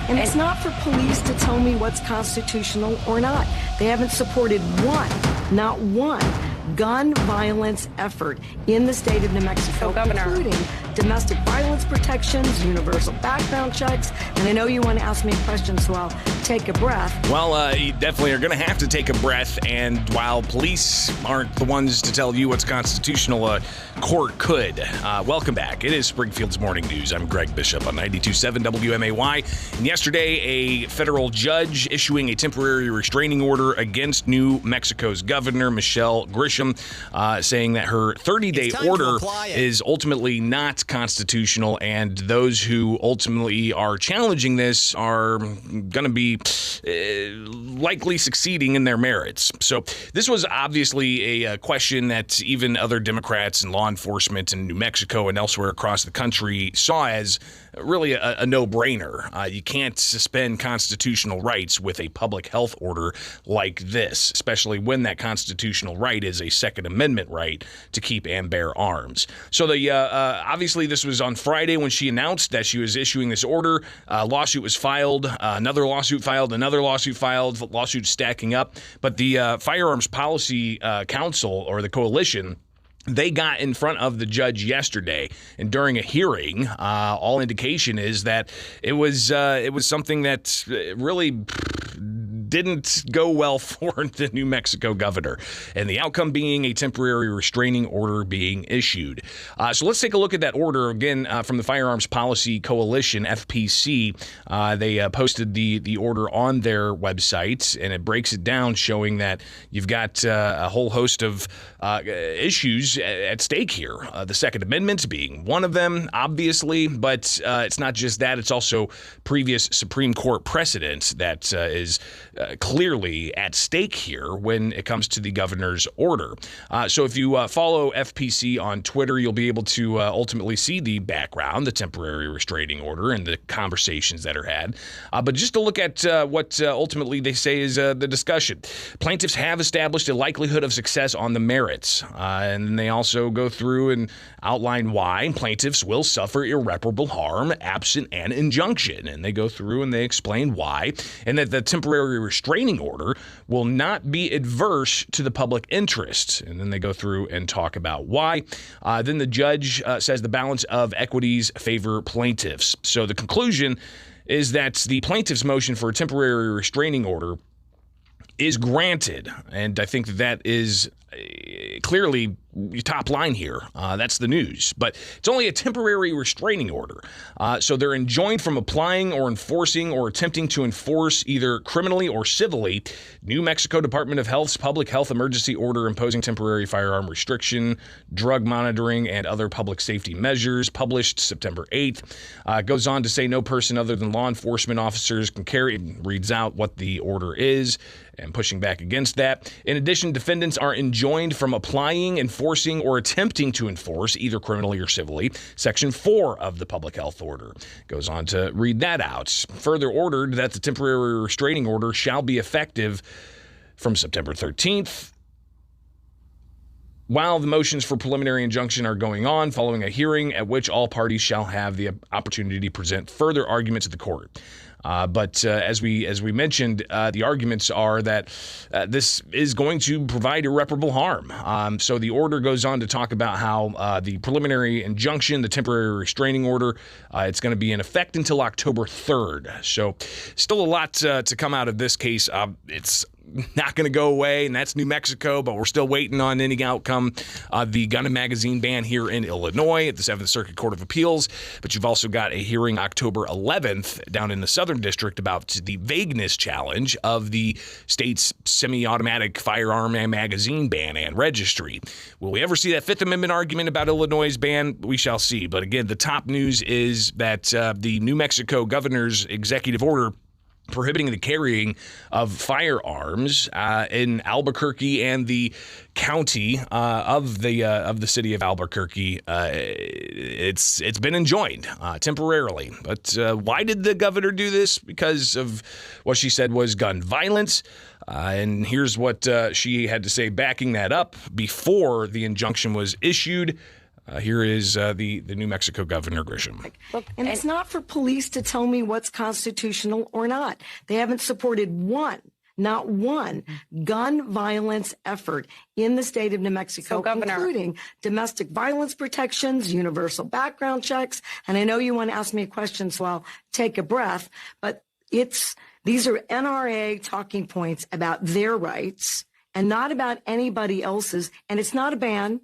And it's not for police to tell me what's constitutional or not. They haven't supported not one, gun violence effort in the state of New Mexico, including domestic violence protections, universal background checks. And I know you want to ask me a question, so I'll take a breath. Well, you definitely are going to have to take a breath. And while police aren't the ones to tell you what's constitutional, a court could. Welcome back. It is Springfield's Morning News. I'm Greg Bishop on 92.7 WMAY. And yesterday, a federal judge issuing a temporary restraining order against New Mexico's governor, Michelle Grisham, saying that her 30-day order is ultimately not constitutional, and those who ultimately are challenging this are going to be likely succeeding in their merits. So this was obviously a question that even other Democrats and law enforcement in New Mexico and elsewhere across the country saw as really a no-brainer. You can't suspend constitutional rights with a public health order like this, especially when that constitutional right is a Second Amendment right to keep and bear arms. So the obviously this was on Friday when she announced that she was issuing this order. Lawsuit was filed, another lawsuit filed, another lawsuit filed, lawsuits stacking up. But the Firearms Policy Council, or the coalition, they got in front of the judge yesterday, and during a hearing, all indication is that it was something that really didn't go well for the New Mexico governor, and the outcome being a temporary restraining order being issued. So let's take a look at that order again from the Firearms Policy Coalition, FPC. They posted the order on their website, and it breaks it down, showing that you've got a whole host of issues at stake here. The Second Amendment being one of them, obviously, but it's not just that. It's also previous Supreme Court precedent that is clearly at stake here when it comes to the governor's order. So if you follow FPC on Twitter, you'll be able to ultimately see the background, the temporary restraining order, and the conversations that are had. But just to look at what ultimately they say is the discussion. Plaintiffs have established a likelihood of success on the merits. And then they also go through and outline why plaintiffs will suffer irreparable harm absent an injunction. And they go through and they explain why, and that the temporary restraining order will not be adverse to the public interest. And then they go through and talk about why. Then the judge says the balance of equities favor plaintiffs. So the conclusion is that the plaintiff's motion for a temporary restraining order is granted. And I think that is clearly top line here. That's the news. But it's only a temporary restraining order. So they're enjoined from applying or enforcing or attempting to enforce either criminally or civilly New Mexico Department of Health's public health emergency order imposing temporary firearm restriction, drug monitoring, and other public safety measures, published September 8th. Goes on to say no person other than law enforcement officers can carry, reads out what the order is, and pushing back against that. In addition, defendants are enjoined from applying, enforcing, or attempting to enforce, either criminally or civilly, Section 4 of the Public Health Order. Goes on to read that out. Further ordered that the temporary restraining order shall be effective from September 13th. While the motions for preliminary injunction are going on, following a hearing at which all parties shall have the opportunity to present further arguments to the court. But as we mentioned, the arguments are that this is going to provide irreparable harm. So the order goes on to talk about how the preliminary injunction, the temporary restraining order, it's going to be in effect until October 3rd. So still a lot to come out of this case. It's not going to go away, and that's New Mexico, but we're still waiting on any outcome. The gun and magazine ban here in Illinois at the 7th Circuit Court of Appeals, but you've also got a hearing October 11th down in the Southern District about the vagueness challenge of the state's semi-automatic firearm and magazine ban and registry. Will we ever see that Fifth Amendment argument about Illinois' ban? We shall see. But again, the top news is that the New Mexico governor's executive order prohibiting the carrying of firearms in Albuquerque and the county of the city of Albuquerque. It's been enjoined temporarily. But why did the governor do this? Because of what she said was gun violence. And here's what she had to say backing that up before the injunction was issued. Here is the New Mexico Governor Grisham. And it's not for police to tell me what's constitutional or not. They haven't supported not one gun violence effort in the state of New Mexico, including domestic violence protections, universal background checks. And I know you want to ask me a question, so I'll take a breath, but these are NRA talking points about their rights and not about anybody else's. And it's not a ban.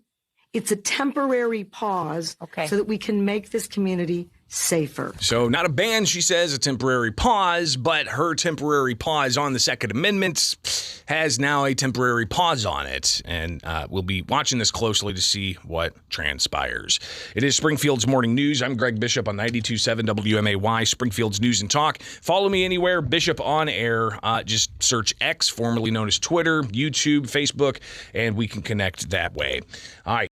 It's a temporary pause so that we can make this community safer. So not a ban, she says, a temporary pause, but her temporary pause on the Second Amendment has now a temporary pause on it. And we'll be watching this closely to see what transpires. It is Springfield's Morning News. I'm Greg Bishop on 92.7 WMAY, Springfield's News and Talk. Follow me anywhere, Bishop on Air. Just search X, formerly known as Twitter, YouTube, Facebook, and we can connect that way. All right.